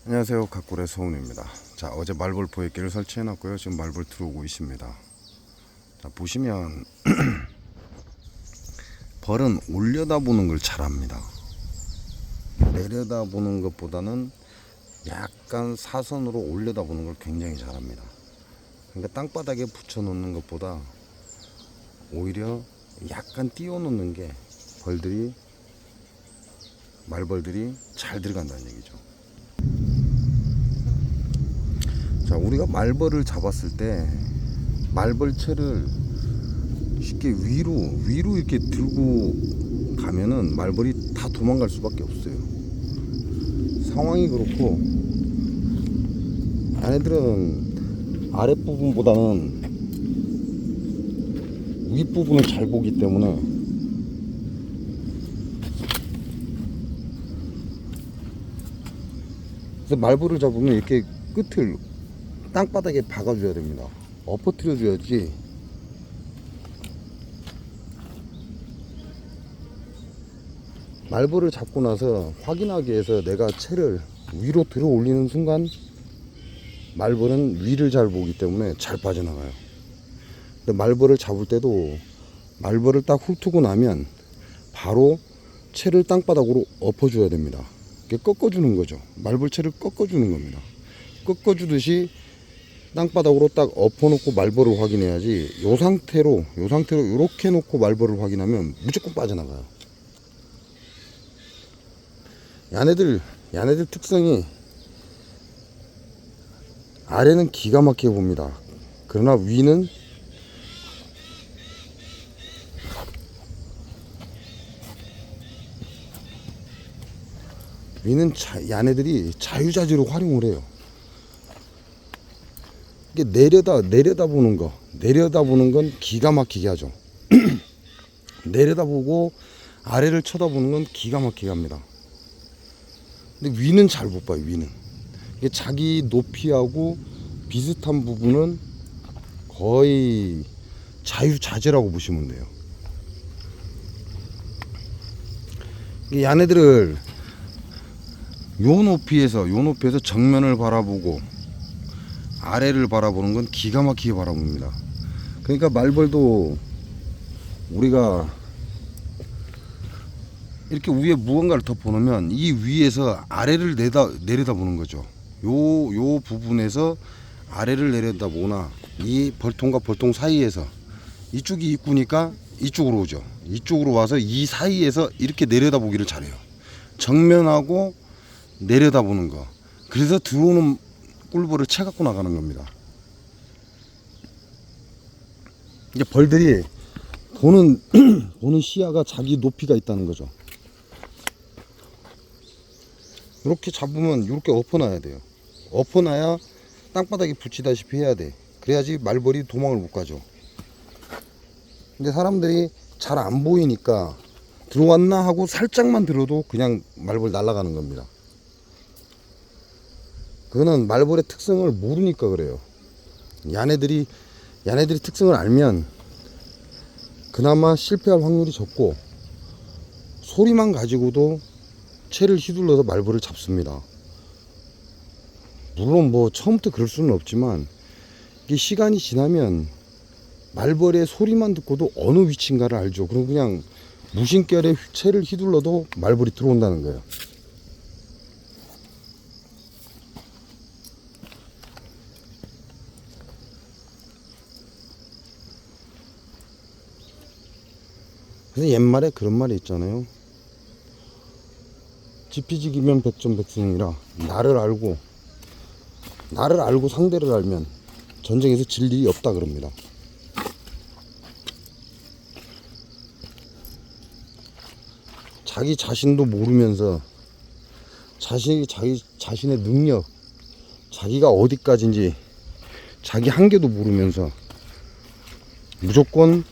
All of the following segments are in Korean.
안녕하세요, 각골의 서훈입니다. 자, 어제 말벌 보액기를 설치해 놨고요. 지금 말벌 들어오고 있습니다. 자, 보시면 벌은 올려다보는 걸 잘합니다. 내려다보는 것보다는 약간 사선으로 올려다보는 걸 굉장히 잘합니다. 그러니까 땅바닥에 붙여 놓는 것보다 오히려 약간 띄워 놓는 게 말벌들이 잘 들어간다는 얘기죠. 자, 우리가 말벌을 잡았을 때 말벌채를 쉽게 위로 이렇게 들고 가면은 말벌이 다 도망갈 수밖에 없어요. 상황이 그렇고, 얘네들은 아랫부분보다는 윗부분을 잘 보기 때문에 그래서 말벌을 잡으면 이렇게 끝을 땅바닥에 박아줘야 됩니다. 엎어뜨려 줘야지. 말벌을 잡고 나서 확인하기 위해서 내가 채를 위로 들어 올리는 순간 말벌은 위를 잘 보기 때문에 잘 빠져나가요. 근데 말벌을 잡을 때도 말벌을 딱 훑고 나면 바로 채를 땅바닥으로 엎어줘야 됩니다. 이렇게 꺾어주는 거죠. 말벌채를 꺾어주는 겁니다. 꺾어주듯이 땅바닥으로 딱 엎어놓고 말벌을 확인해야지. 요 상태로 이렇게 놓고 말벌을 확인하면 무조건 빠져나가요. 얘네들 특성이 아래는 기가 막히게 봅니다. 그러나 위는 얘네들이 자유자재로 활용을 해요. 이게 내려다보는 건 기가 막히게 하죠. 내려다보고 아래를 쳐다보는 건 기가 막히게 합니다. 근데 위는 잘 못 봐요. 위는 이게 자기 높이하고 비슷한 부분은 거의 자유자재라고 보시면 돼요. 이게 얘네들을 요 높이에서 정면을 바라보고 아래를 바라보는 건 기가 막히게 바라봅니다. 그러니까 말벌도 우리가 이렇게 위에 무언가를 덮어놓으면 이 위에서 아래를 내려다보는 거죠. 요 부분에서 아래를 내려다보거나 이 벌통과 벌통 사이에서 이쪽이 입구니까 이쪽으로 오죠. 이쪽으로 와서 이 사이에서 이렇게 내려다보기를 잘해요. 정면하고 내려다보는 거. 그래서 들어오는 꿀벌을 채 갖고 나가는 겁니다. 이제 벌들이 보는 시야가 자기 높이가 있다는 거죠. 이렇게 잡으면 이렇게 엎어놔야 돼요. 엎어놔야 땅바닥에 붙이다시피 해야 돼. 그래야지 말벌이 도망을 못 가죠. 근데 사람들이 잘 안 보이니까 들어왔나 하고 살짝만 들어도 그냥 말벌 날아가는 겁니다. 그거는 말벌의 특성을 모르니까 그래요. 얘네들이 특성을 알면 그나마 실패할 확률이 적고, 소리만 가지고도 채를 휘둘러서 말벌을 잡습니다. 물론 뭐 처음부터 그럴 수는 없지만 이게 시간이 지나면 말벌의 소리만 듣고도 어느 위치인가를 알죠. 그럼 그냥 무심결에 채를 휘둘러도 말벌이 들어온다는 거예요. 그래서 옛말에 그런 말이 있잖아요. 지피지기면 백전백승이라. 나를 알고 상대를 알면 전쟁에서 질 일이 없다 그럽니다. 자기 자신도 모르면서 자신의 능력, 자기가 어디까지인지 자기 한계도 모르면서 무조건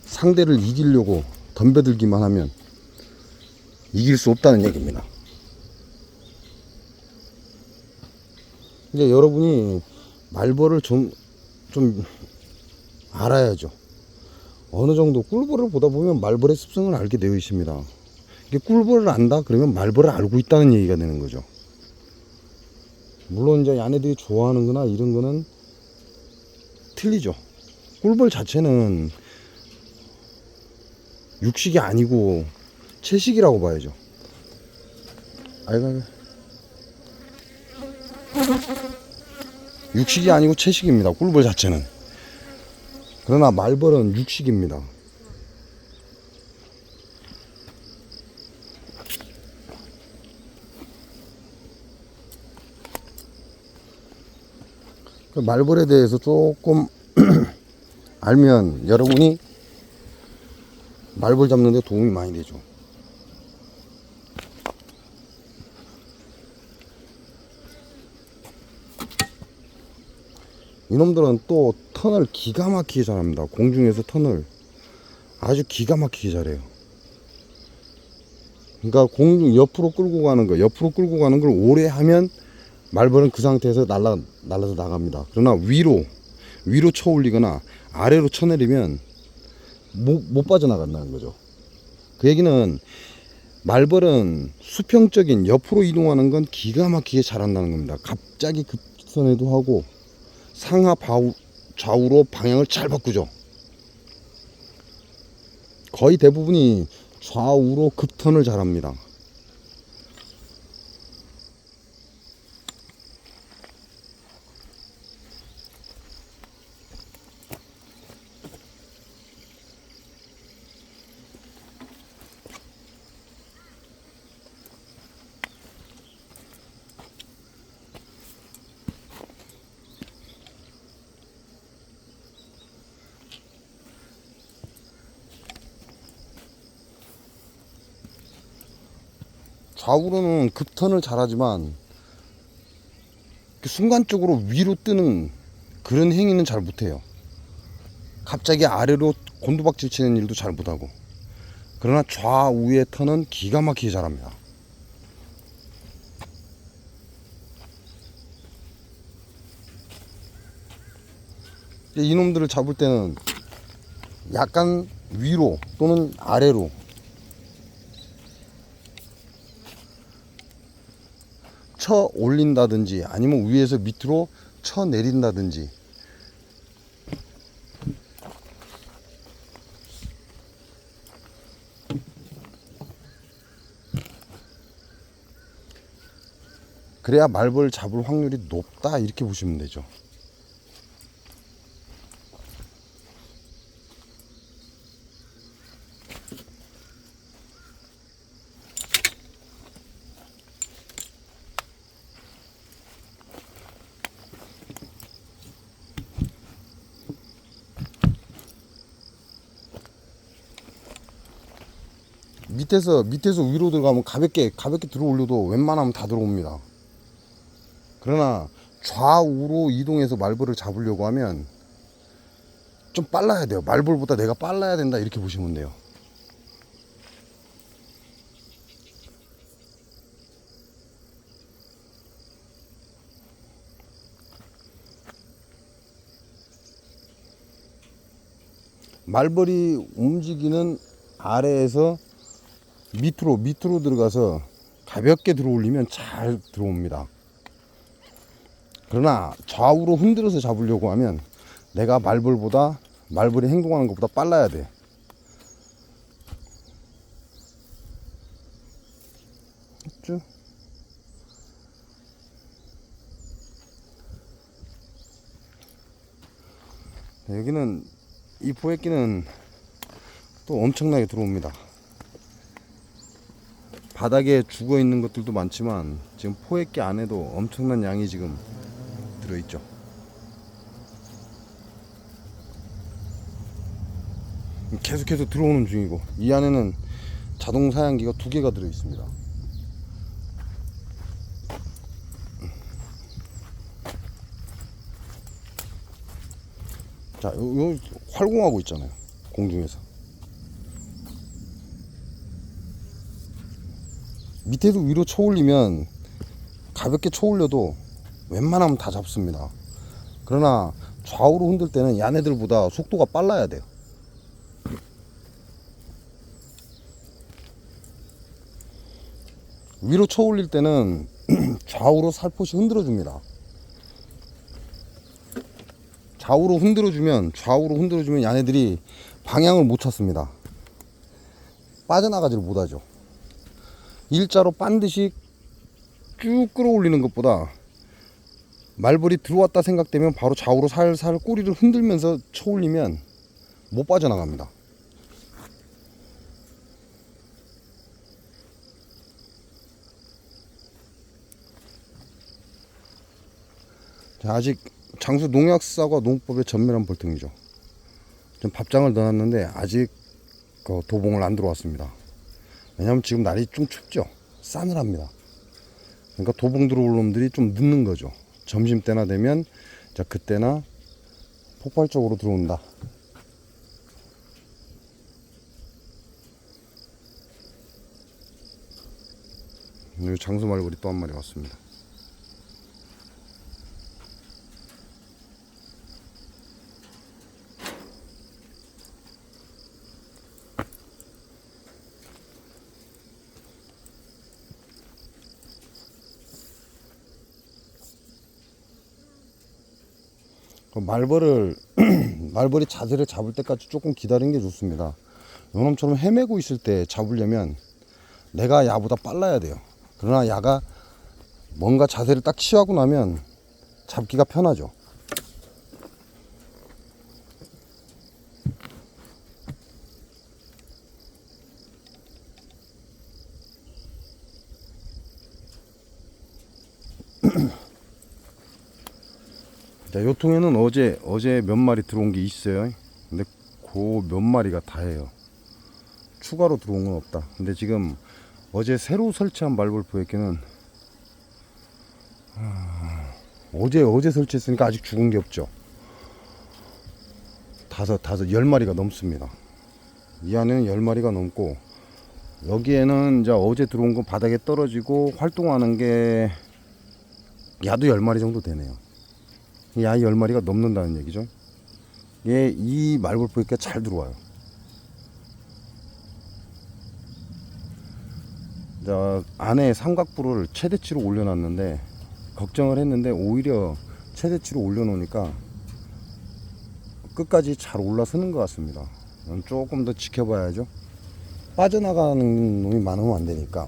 상대를 이기려고 덤벼들기만 하면 이길 수 없다는 얘기입니다. 이제 여러분이 말벌을 좀 알아야죠. 어느 정도 꿀벌을 보다 보면 말벌의 습성을 알게 되어 있습니다. 이게 꿀벌을 안다? 그러면 말벌을 알고 있다는 얘기가 되는 거죠. 물론 이제 야네들이 좋아하는 거나 이런 거는 틀리죠. 꿀벌 자체는 육식이 아니고 채식이라고 봐야죠. 아이고, 육식이 아니고 채식입니다. 꿀벌 자체는. 그러나 말벌은 육식입니다. 그 말벌에 대해서 조금 알면 여러분이 말벌 잡는 데 도움이 많이 되죠. 이놈들은 또 턴을 기가 막히게 잘합니다. 공중에서 턴을 아주 기가 막히게 잘해요. 그러니까 공중 옆으로 끌고 가는 걸 오래 하면 말벌은 그 상태에서 날라서 나갑니다. 그러나 위로 쳐 올리거나 아래로 쳐내리면 못 빠져나간다는 거죠. 그 얘기는 말벌은 수평적인 옆으로 이동하는 건 기가 막히게 잘한다는 겁니다. 갑자기 급선회도 하고 상하 좌우로 방향을 잘 바꾸죠. 거의 대부분이 좌우로 급턴을 잘합니다. 좌우로는 급턴을 잘하지만 순간적으로 위로 뜨는 그런 행위는 잘 못해요. 갑자기 아래로 곤두박질 치는 일도 잘 못하고. 그러나 좌우의 턴은 기가 막히게 잘합니다. 이놈들을 잡을 때는 약간 위로 또는 아래로 쳐 올린다든지 아니면 위에서 밑으로 쳐 내린다든지 그래야 말벌 잡을 확률이 높다 이렇게 보시면 되죠. 밑에서 위로 들어가면 가볍게 들어올려도 웬만하면 다 들어옵니다. 그러나 좌우로 이동해서 말벌을 잡으려고 하면 좀 빨라야 돼요. 말벌보다 내가 빨라야 된다 이렇게 보시면 돼요. 말벌이 움직이는 아래에서 밑으로 들어가서 가볍게 들어올리면 잘 들어옵니다. 그러나 좌우로 흔들어서 잡으려고 하면 내가 말벌이 행동하는 것보다 빨라야 돼. 쭉. 여기는 이 포획기는 또 엄청나게 들어옵니다. 바닥에 죽어 있는 것들도 많지만 지금 포획기 안에도 엄청난 양이 지금 들어있죠. 계속해서 들어오는 중이고 이 안에는 자동 사양기가 2개가 들어 있습니다. 자, 요 활공하고 있잖아요. 공중에서. 밑에서 위로 쳐 올리면 가볍게 쳐 올려도 웬만하면 다 잡습니다. 그러나 좌우로 흔들 때는 얘네들보다 속도가 빨라야 돼요. 위로 쳐 올릴 때는 좌우로 살포시 흔들어 줍니다. 좌우로 흔들어 주면 얘네들이 방향을 못 찾습니다. 빠져나가지를 못하죠. 일자로 반드시 쭉 끌어올리는 것보다 말벌이 들어왔다 생각되면 바로 좌우로 살살 꼬리를 흔들면서 쳐올리면 못 빠져나갑니다. 자, 아직 장수 농약사과 농법의 전멸한 벌통이죠. 좀 밥장을 넣어놨는데 아직 그 도봉을 안 들어왔습니다. 왜냐면 지금 날이 좀 춥죠. 싸늘합니다. 그러니까 도봉 들어올 놈들이 좀 늦는 거죠. 점심때나 되면 자 그때나 폭발적으로 들어온다. 여기 장수 말벌이 또 한 마리 왔습니다. 말벌이 자세를 잡을 때까지 조금 기다리는 게 좋습니다. 요놈처럼 헤매고 있을 때 잡으려면 내가 야보다 빨라야 돼요. 그러나 야가 뭔가 자세를 딱 취하고 나면 잡기가 편하죠. 자, 요 통에는 어제 몇 마리 들어온 게 있어요. 근데 그 몇 마리가 다예요. 추가로 들어온 건 없다. 근데 지금 어제 새로 설치한 말벌 포획기는 어제 설치했으니까 아직 죽은 게 없죠. 다섯 10마리가 넘습니다. 이 안에는 10마리가 넘고, 여기에는 이제 어제 들어온 거 바닥에 떨어지고 활동하는 게 야도 10마리 정도 되네요. 야 10마리가 넘는다는 얘기죠. 이 말벌 포획기가 잘 들어와요. 자, 안에 삼각부를 최대치로 올려놨는데 걱정을 했는데 오히려 최대치로 올려놓으니까 끝까지 잘 올라서는 것 같습니다. 조금 더 지켜봐야죠. 빠져나가는 놈이 많으면 안 되니까.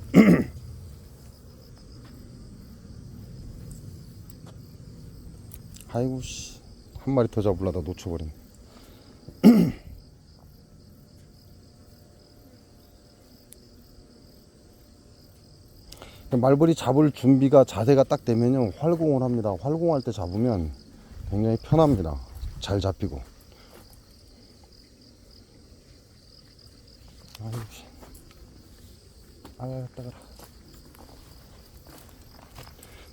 아이고 씨, 한 마리 더 잡으려다 놓쳐버리네. 말벌이 잡을 준비가 자세가 딱 되면요 활공을 합니다. 활공할 때 잡으면 굉장히 편합니다. 잘 잡히고. 아이고 씨, 아야 따가라.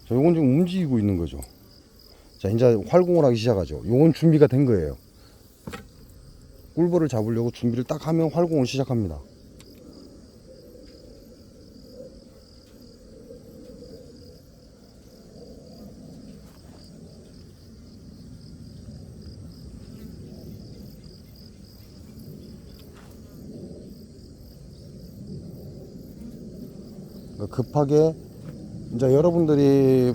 자, 요건 지금 움직이고 있는 거죠. 자, 이제 활공을 하기 시작하죠. 요건 준비가 된 거예요. 꿀벌을 잡으려고 준비를 딱 하면 활공을 시작합니다. 급하게 이제 여러분들이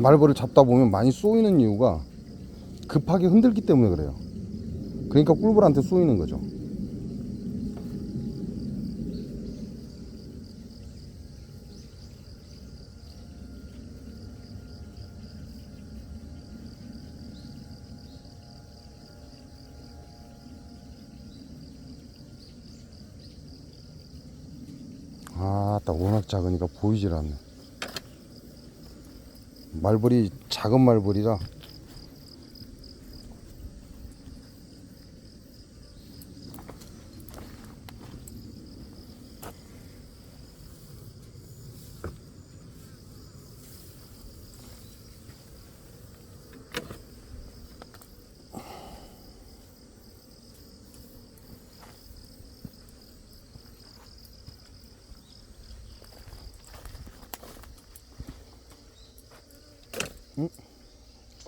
말벌을 잡다 보면 많이 쏘이는 이유가 급하게 흔들기 때문에 그래요. 그러니까 꿀벌한테 쏘이는 거죠. 딱 워낙 작으니까 보이질 않네. 말벌이 작은 말벌이라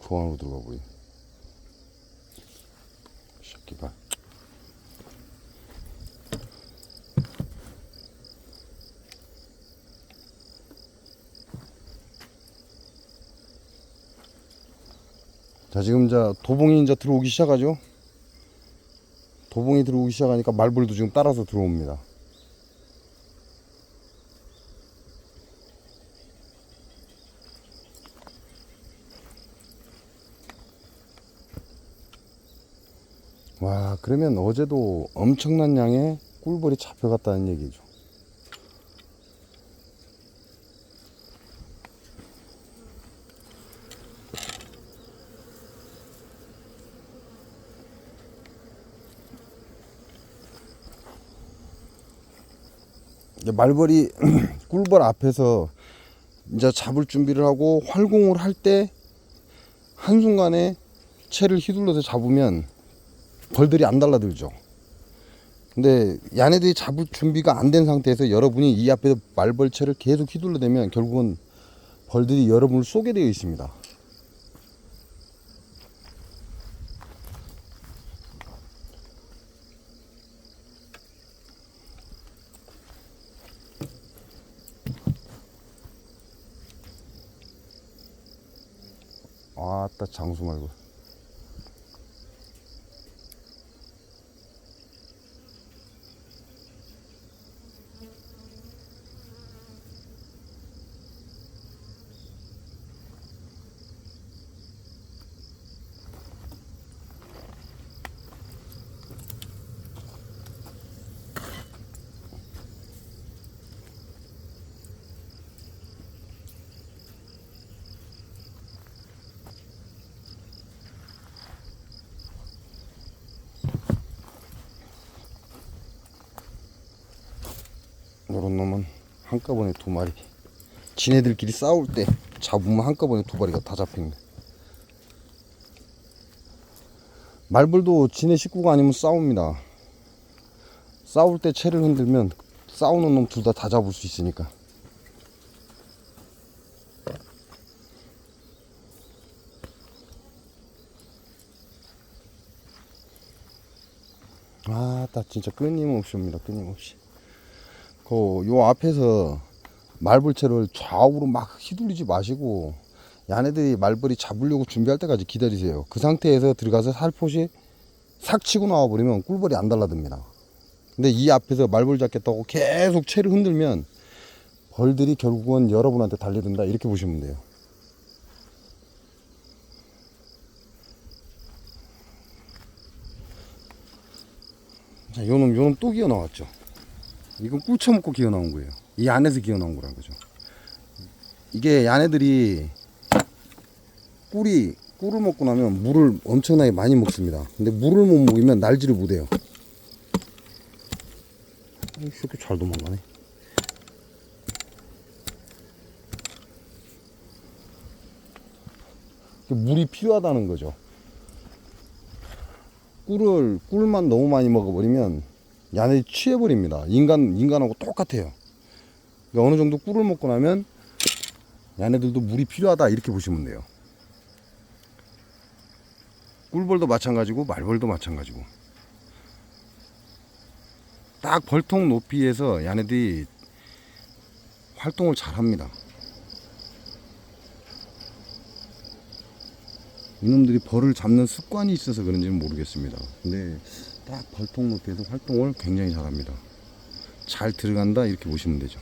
그 안으로 들어가 보이. 새끼가. 자, 지금 도봉이 이제 들어오기 시작하죠. 도봉이 들어오기 시작하니까 말벌도 지금 따라서 들어옵니다. 와, 그러면 어제도 엄청난 양의 꿀벌이 잡혀갔다는 얘기죠. 말벌이 꿀벌 앞에서 이제 잡을 준비를 하고 활공을 할 때 한순간에 채를 휘둘러서 잡으면 벌들이 안 달라들죠. 근데 얘네들이 잡을 준비가 안 된 상태에서 여러분이 이 앞에서 말벌채를 계속 휘둘러대면 결국은 벌들이 여러분을 쏘게 되어 있습니다. 아따, 장수 말고. 요런 놈은 한꺼번에 2마리. 지네들끼리 싸울 때 잡으면 한꺼번에 2마리가 다 잡힙니다. 말벌도 지네 식구가 아니면 싸웁니다. 싸울 때 채를 흔들면 싸우는 놈 둘 다 잡을 수 있으니까. 아따, 진짜 끊임없이 옵니다. 끊임없이. 요 앞에서 말벌채를 좌우로 막 휘둘리지 마시고 얘네들이 말벌이 잡으려고 준비할 때까지 기다리세요. 그 상태에서 들어가서 살포시 삭 치고 나와버리면 꿀벌이 안 달라듭니다. 근데 이 앞에서 말벌 잡겠다고 계속 채를 흔들면 벌들이 결국은 여러분한테 달려든다, 이렇게 보시면 돼요. 자, 요놈 또 기어 나왔죠. 이건 꿀 처먹고 기어 나온 거예요. 이 안에서 기어 나온 거라는 거죠. 이게 얘네들이 꿀을 먹고 나면 물을 엄청나게 많이 먹습니다. 근데 물을 못 먹으면 날지를 못해요. 이 새끼 잘 도망가네. 물이 필요하다는 거죠. 꿀만 너무 많이 먹어버리면 얘네들이 취해버립니다. 인간하고 똑같아요. 그러니까 어느 정도 꿀을 먹고 나면 얘네들도 물이 필요하다, 이렇게 보시면 돼요. 꿀벌도 마찬가지고 말벌도 마찬가지고. 딱 벌통 높이에서 얘네들이 활동을 잘 합니다. 이놈들이 벌을 잡는 습관이 있어서 그런지는 모르겠습니다. 근데 딱 벌통 높이에서 활동을 굉장히 잘 합니다. 잘 들어간다, 이렇게 보시면 되죠.